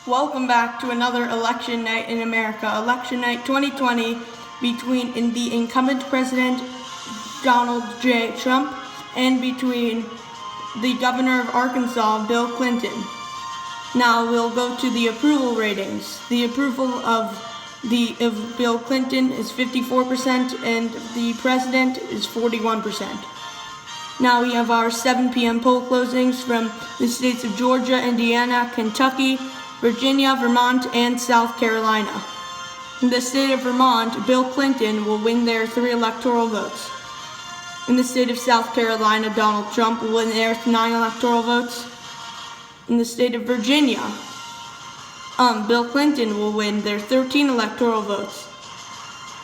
Welcome back to another election night in America. Election night 2020 between the incumbent president Donald J. Trump and between the governor of Arkansas, Bill Clinton. Now we'll go to the approval ratings. The approval of Bill Clinton is 54% and the president is 41%. Now we have our 7 p.m. poll closings from the states of Georgia, Indiana, Kentucky, Virginia, Vermont, and South Carolina. In the state of Vermont, Bill Clinton will win their 3 electoral votes. In the state of South Carolina, Donald Trump will win their 9 electoral votes. In the state of Virginia, Bill Clinton will win their 13 electoral votes.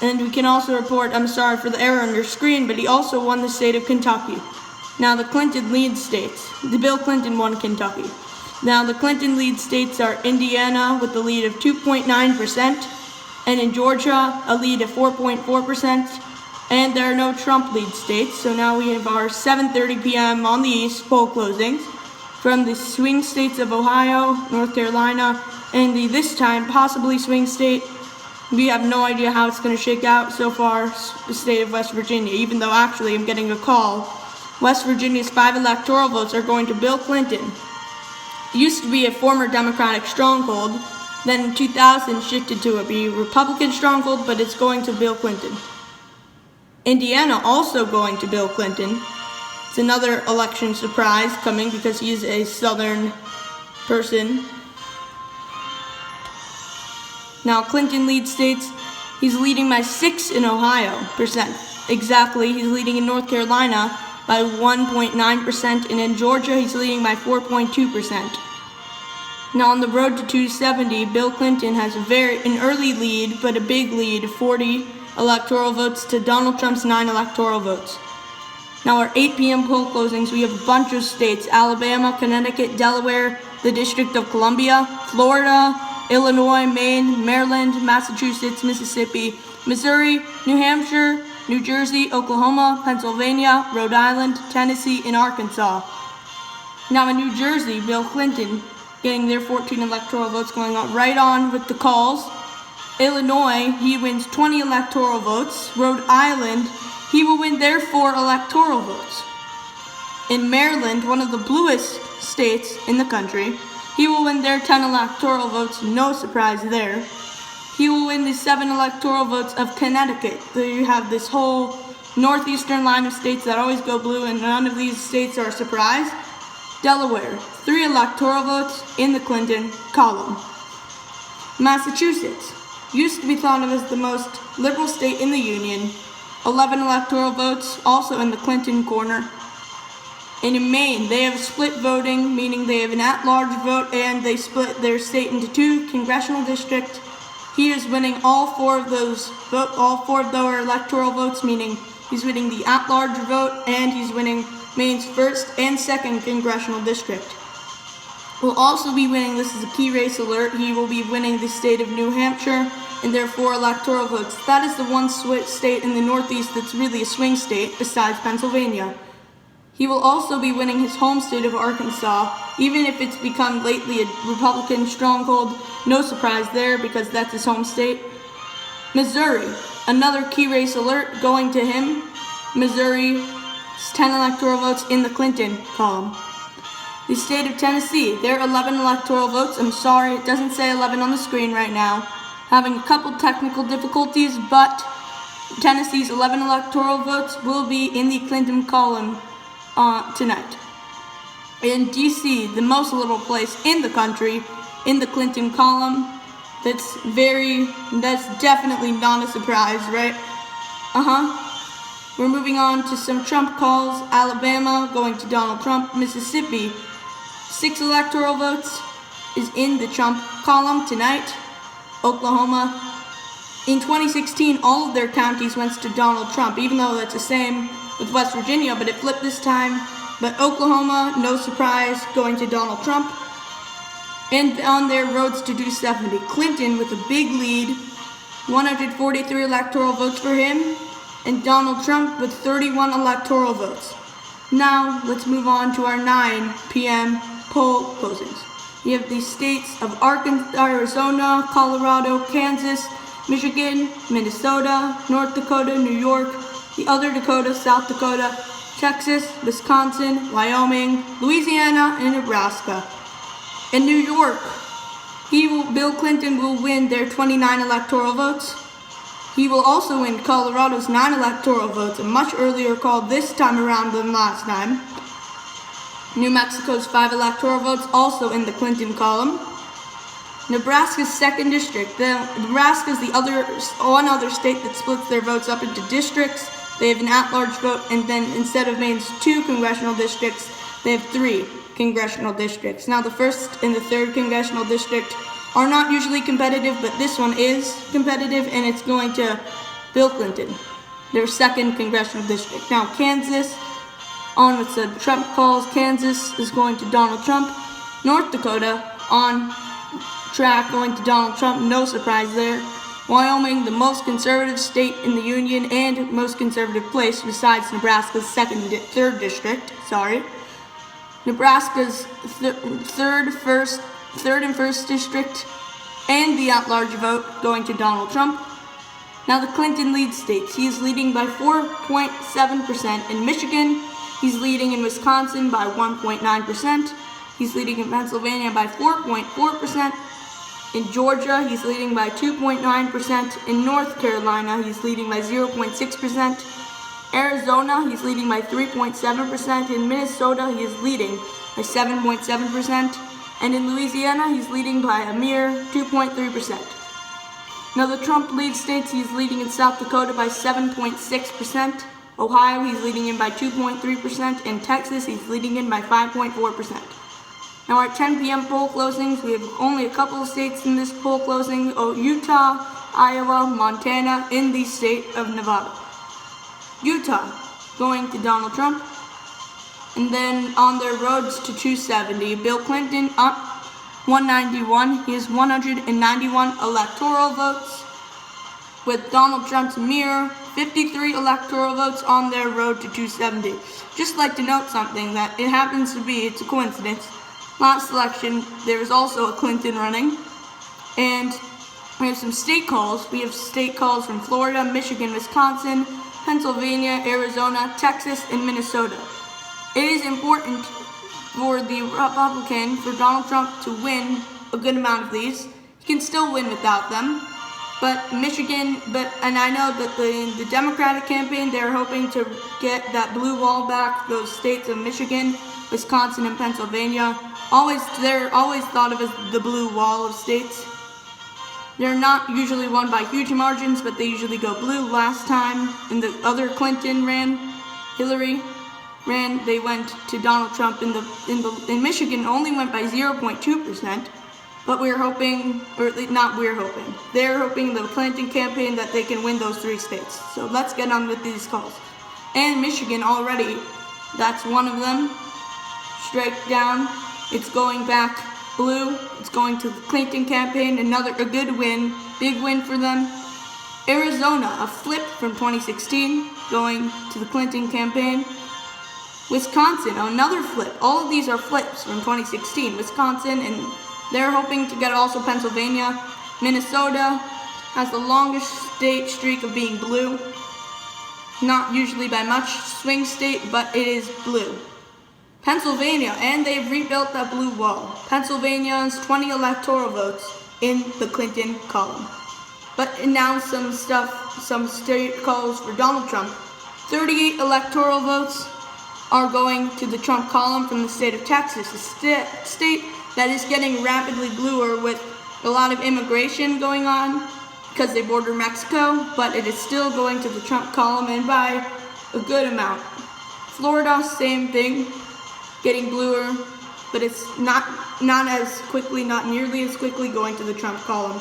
And we can also report, I'm sorry for the error on your screen, but he also won the state of Kentucky. Now the Clinton lead states. The Bill Clinton won Kentucky. Now the Clinton lead states are Indiana with a lead of 2.9%, and in Georgia a lead of 4.4%, and there are no Trump lead states. So now we have our 7:30 p.m. on the East poll closings from the swing states of Ohio, North Carolina, and the this time possibly swing state. We have no idea how it's going to shake out so far, the state of West Virginia, even though actually I'm getting a call. West Virginia's 5 electoral votes are going to Bill Clinton. It used to be a former Democratic stronghold, then in 2000 shifted to a Republican stronghold, but it's going to Bill Clinton. Indiana also going to Bill Clinton. It's another election surprise coming because he's a Southern person. Now Clinton leads states, he's leading by 6 in Ohio percent. Exactly, he's leading in North Carolina by 1.9%, and in Georgia he's leading by 4.2%. Now on the road to 270, Bill Clinton has an early lead, but a big lead of 40 electoral votes to Donald Trump's 9 electoral votes. Now our 8 p.m. poll closings, we have a bunch of states: Alabama, Connecticut, Delaware, the District of Columbia, Florida, Illinois, Maine, Maryland, Massachusetts, Mississippi, Missouri, New Hampshire, New Jersey, Oklahoma, Pennsylvania, Rhode Island, Tennessee, and Arkansas. Now in New Jersey, Bill Clinton getting their 14 electoral votes, going on right on with the calls. Illinois, he wins 20 electoral votes. Rhode Island, he will win their 4 electoral votes. In Maryland, one of the bluest states in the country, he will win their 10 electoral votes, no surprise there. He will win the 7 electoral votes of Connecticut. So you have this whole northeastern line of states that always go blue, and none of these states are a surprise. Delaware, 3 electoral votes in the Clinton column. Massachusetts, used to be thought of as the most liberal state in the Union, 11 electoral votes, also in the Clinton corner. And in Maine, they have split voting, meaning they have an at-large vote, and they split their state into 2 congressional districts. He is winning all 4 of their electoral votes, meaning he's winning the at-large vote, and he's winning Maine's 1st and 2nd congressional district. Will also be winning, this is a key race alert, he will be winning the state of New Hampshire and their 4 electoral votes. That is the one state in the Northeast that's really a swing state besides Pennsylvania. He will also be winning his home state of Arkansas, even if it's become lately a Republican stronghold. No surprise there because that's his home state. Missouri, another key race alert going to him. Missouri's 10 electoral votes in the Clinton column. The state of Tennessee, their 11 electoral votes. I'm sorry, it doesn't say 11 on the screen right now. Having a couple technical difficulties, but Tennessee's 11 electoral votes will be in the Clinton column tonight. In D.C., the most liberal place in the country, in the Clinton column, that's definitely not a surprise, right? We're moving on to some Trump calls. Alabama going to Donald Trump. Mississippi, 6 electoral votes is in the Trump column tonight. Oklahoma, in 2016, all of their counties went to Donald Trump, even though that's the same with West Virginia, but it flipped this time. But Oklahoma, no surprise, going to Donald Trump. And on their roads to 270, Clinton with a big lead, 143 electoral votes for him, and Donald Trump with 31 electoral votes. Now, let's move on to our 9 p.m. poll closings. You have the states of Arkansas, Arizona, Colorado, Kansas, Michigan, Minnesota, North Dakota, New York, the other Dakotas, South Dakota, Texas, Wisconsin, Wyoming, Louisiana, and Nebraska. In New York, Bill Clinton will win their 29 electoral votes. He will also win Colorado's 9 electoral votes, a much earlier call this time around than last time. New Mexico's 5 electoral votes, also in the Clinton column. Nebraska's 2nd district. Nebraska is the one other state that splits their votes up into districts. They have an at-large vote, and then instead of Maine's 2 congressional districts, they have 3 congressional districts. Now the 1st and the 3rd congressional district are not usually competitive, but this one is competitive, and it's going to Bill Clinton, their 2nd congressional district. Now Kansas, on with the Trump calls, Kansas is going to Donald Trump. North Dakota, on track, going to Donald Trump, no surprise there. Wyoming, the most conservative state in the union and most conservative place besides Nebraska's 3rd district, Nebraska's 3rd and 1st district, and the at-large vote going to Donald Trump. Now the Clinton lead states. He is leading by 4.7% in Michigan. He's leading in Wisconsin by 1.9%. He's leading in Pennsylvania by 4.4%. In Georgia, he's leading by 2.9%. In North Carolina, he's leading by 0.6%. Arizona, he's leading by 3.7%. In Minnesota, he is leading by 7.7%. And in Louisiana, he's leading by a mere 2.3%. Now the Trump lead states, he's leading in South Dakota by 7.6%. Ohio, he's leading in by 2.3%. In Texas, he's leading in by 5.4%. Now our 10 p.m. poll closings, we have only a couple of states in this poll closing: Utah, Iowa, Montana, in the state of Nevada. Utah going to Donald Trump. And then on their roads to 270, Bill Clinton up 191. He has 191 electoral votes, with Donald Trump's mere 53 electoral votes on their road to 270. Just like to note something, that it happens to be, it's a coincidence, last election there was also a Clinton running, and we have some state calls. We have state calls from Florida, Michigan, Wisconsin, Pennsylvania, Arizona, Texas, and Minnesota. It is important for the Republican, for Donald Trump, to win a good amount of these. He can still win without them. But Michigan, and I know that the Democratic campaign, they're hoping to get that blue wall back, those states of Michigan, Wisconsin, and Pennsylvania. They're always thought of as the blue wall of states. They're not usually won by huge margins, but they usually go blue. Last time, in the other Clinton ran, Hillary ran, they went to Donald Trump in Michigan, only went by 0.2%. But they're hoping, the Clinton campaign, that they can win those 3 states. So let's get on with these calls. And Michigan already, that's one of them. Straight down, it's going back blue. It's going to the Clinton campaign, a good win, big win for them. Arizona, a flip from 2016, going to the Clinton campaign. Wisconsin, another flip. All of these are flips from 2016. Wisconsin, and they're hoping to get also Pennsylvania. Minnesota has the longest state streak of being blue. Not usually by much, swing state, but it is blue. Pennsylvania, and they've rebuilt that blue wall. Pennsylvania's 20 electoral votes in the Clinton column. But now some state calls for Donald Trump. 38 electoral votes are going to the Trump column from the state of Texas, a state that is getting rapidly bluer with a lot of immigration going on because they border Mexico, but it is still going to the Trump column, and by a good amount. Florida, same thing, getting bluer, but it's not as quickly, not nearly as quickly going to the Trump column.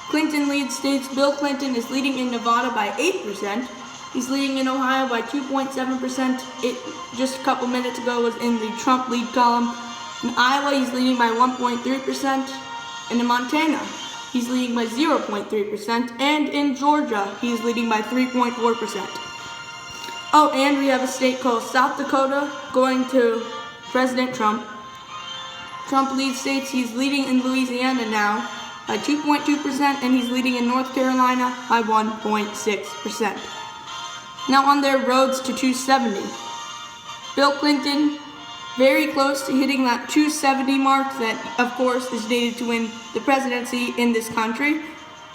Clinton lead states. Bill Clinton is leading in Nevada by 8%. He's leading in Ohio by 2.7%. It just a couple minutes ago was in the Trump lead column. In Iowa, he's leading by 1.3%. And in Montana, he's leading by 0.3%. And in Georgia, he's leading by 3.4%. Oh, and we have a state called South Dakota going to President Trump. Trump leads states. He's leading in Louisiana now by 2.2%, and he's leading in North Carolina by 1.6%. Now on their roads to 270. Bill Clinton, very close to hitting that 270 mark that, of course, is needed to win the presidency in this country.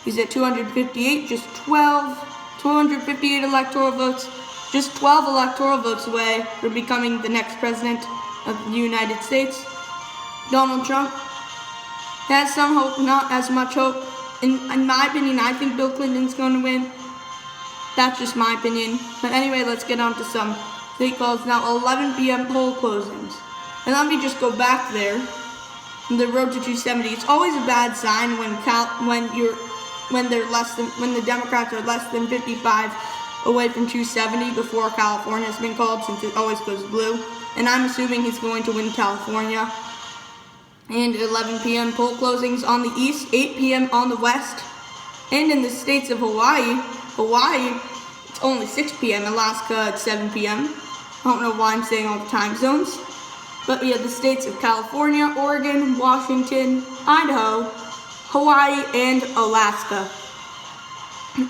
He's at 258, just 258 electoral votes, just 12 electoral votes away from becoming the next president of the United States. Donald Trump has some hope, not as much hope. In my opinion, I think Bill Clinton's going to win. That's just my opinion. But anyway, let's get on to some state calls. Now 11 p.m. poll closings. And let me just go back there. The road to 270. It's always a bad sign when the Democrats are less than 55 away from 270 before California has been called, since it always goes blue. And I'm assuming he's going to win California. And 11 p.m. poll closings on the east, 8 p.m. on the west. And in the states of Hawaii, it's only 6 p.m. Alaska at 7 p.m. I don't know why I'm saying all the time zones. But we have the states of California, Oregon, Washington, Idaho, Hawaii, and Alaska.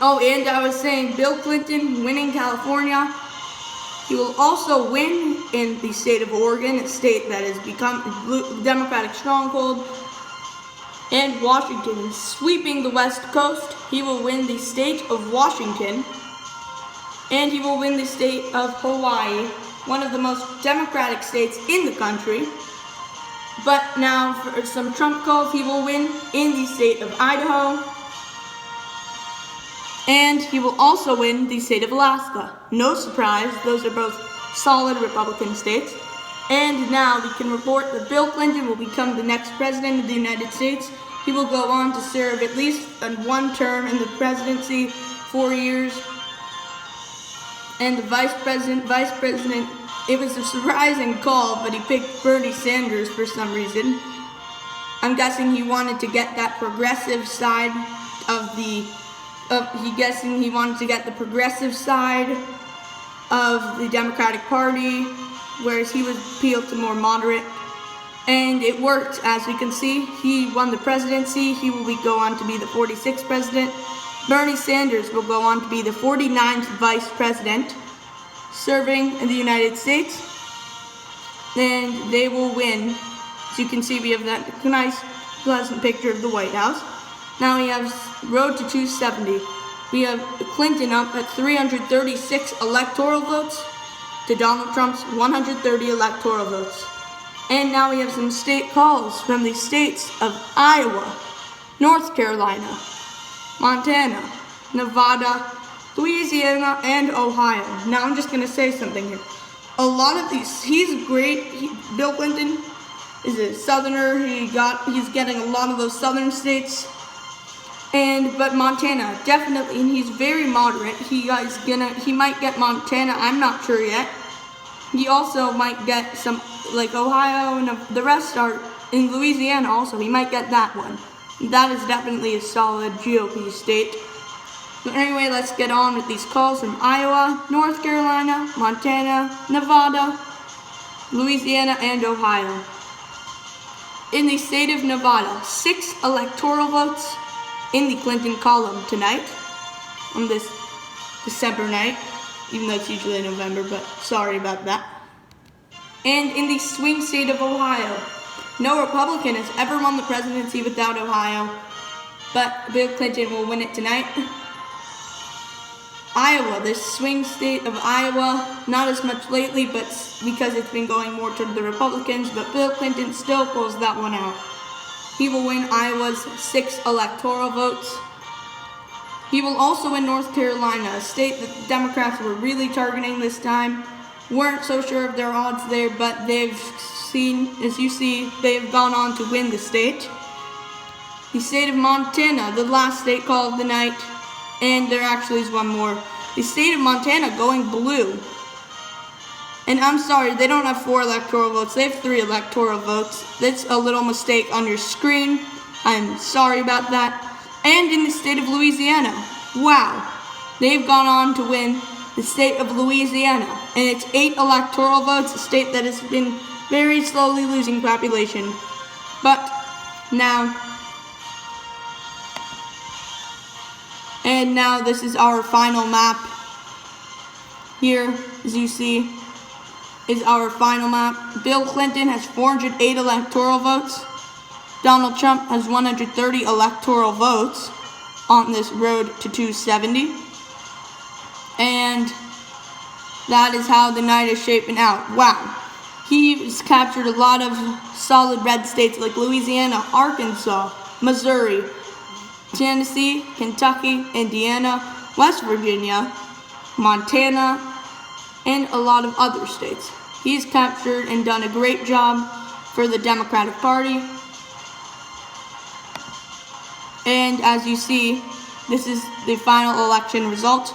Oh, and I was saying Bill Clinton winning California. He will also win in the state of Oregon, a state that has become a Democratic stronghold. And Washington, sweeping the West Coast. He will win the state of Washington. And he will win the state of Hawaii, one of the most democratic states in the country. But now for some Trump calls, he will win in the state of Idaho. And he will also win the state of Alaska. No surprise, those are both solid Republican states. And now we can report that Bill Clinton will become the next president of the United States. He will go on to serve at least one term in the presidency, 4 years. And the vice president, it was a surprising call, but he picked Bernie Sanders for some reason. I'm guessing he wanted to get that progressive side of the Democratic Party, whereas he would appeal to more moderate. And it worked, as we can see. He won the presidency. He will go on to be the 46th president. Bernie Sanders will go on to be the 49th vice president, serving in the United States. And they will win. As you can see, we have that nice, pleasant picture of the White House. Now we have road to 270. We have Clinton up at 336 electoral votes to Donald Trump's 130 electoral votes. And now we have some state calls from the states of Iowa, North Carolina, Montana, Nevada, Louisiana, and Ohio. Now I'm just going to say something here. A lot of these, he's great. Bill Clinton is a southerner. He's getting a lot of those southern states. But Montana, definitely, and he's very moderate. He might get Montana, I'm not sure yet. He also might get some, like Ohio, and the rest are in Louisiana also. He might get that one. That is definitely a solid GOP state. But anyway, let's get on with these calls from Iowa, North Carolina, Montana, Nevada, Louisiana, and Ohio. In the state of Nevada, 6 electoral votes in the Clinton column tonight, on this December night, even though it's usually November, but sorry about that. And in the swing state of Ohio, no Republican has ever won the presidency without Ohio, but Bill Clinton will win it tonight. Iowa, this swing state of Iowa, not as much lately, but because it's been going more toward the Republicans, but Bill Clinton still pulls that one out. He will win Iowa's 6 electoral votes. He will also win North Carolina, a state that the Democrats were really targeting this time. Weren't so sure of their odds there, but they've seen, as you see, they've gone on to win the state. The state of Montana, the last state call of the night, and there actually is one more. The state of Montana going blue. And I'm sorry, they don't have 4 electoral votes, they have 3 electoral votes. That's a little mistake on your screen. I'm sorry about that. And in the state of Louisiana, wow, they've gone on to win the state of Louisiana. And it's 8 electoral votes, a state that has been very slowly losing population. But now, this is our final map. Here, as you see, is our final map. Bill Clinton has 408 electoral votes. Donald Trump has 130 electoral votes on this road to 270. And that is how the night is shaping out. Wow. He's captured a lot of solid red states like Louisiana, Arkansas, Missouri, Tennessee, Kentucky, Indiana, West Virginia, Montana, and a lot of other states. He's captured and done a great job for the Democratic Party. And as you see, this is the final election result.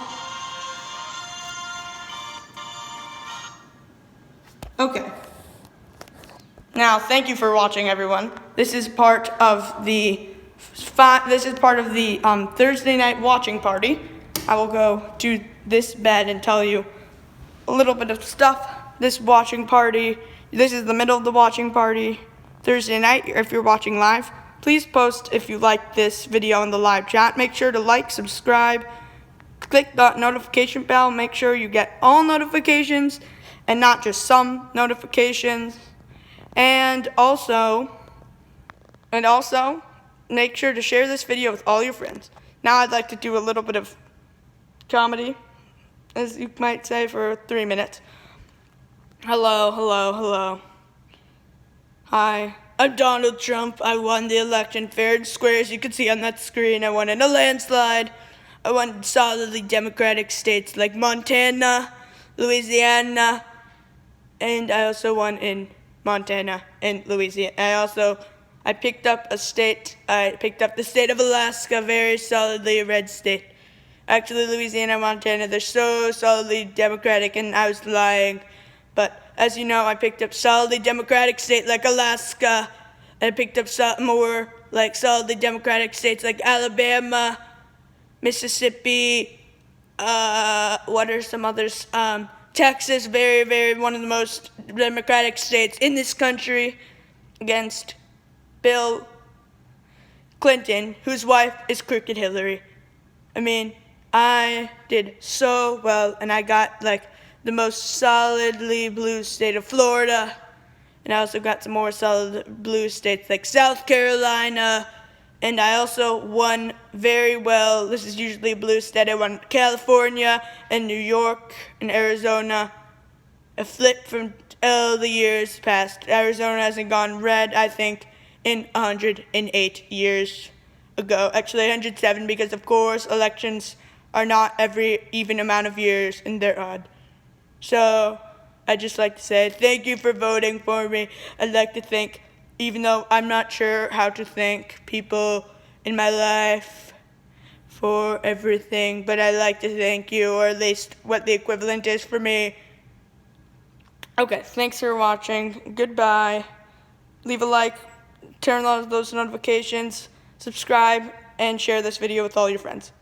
Okay. Now, thank you for watching, everyone. This is part of the Thursday night watching party. I will go to this bed and tell you a little bit of stuff. This watching party, this is the middle of the watching party. Thursday night, if you're watching live, please post if you like this video in the live chat. Make sure to like, subscribe, click the notification bell. Make sure you get all notifications and not just some notifications. And also, make sure to share this video with all your friends. Now I'd like to do a little bit of comedy, as you might say, for 3 minutes. Hello, hello, hello. Hi, I'm Donald Trump. I won the election fair and square, as you can see on that screen. I won in a landslide. I won solidly Democratic states like Montana, Louisiana, and I also won in Montana and Louisiana. I picked up the state of Alaska, very solidly a red state. Actually, Louisiana and Montana, they're so solidly Democratic, and I was lying. But as you know, I picked up solidly Democratic state like Alaska. I picked up more like solidly Democratic states like Alabama, Mississippi, what are some others? Texas, very, very one of the most Democratic states in this country, against Bill Clinton, whose wife is Crooked Hillary. I mean, I did so well, and I got like the most solidly blue state of Florida, and I also got some more solid blue states like South Carolina, and I also won very well. This is usually a blue state. I won California and New York and Arizona. A flip from all the years past. Arizona hasn't gone red, I think, in 108 years ago. Actually, 107, because of course elections are not every even amount of years, and they're odd. So I'd just like to say thank you for voting for me. I'd like to thank, even though I'm not sure how to thank people in my life for everything, but I'd like to thank you, or at least what the equivalent is for me. Okay, thanks for watching. Goodbye. Leave a like, turn on those notifications, subscribe, and share this video with all your friends.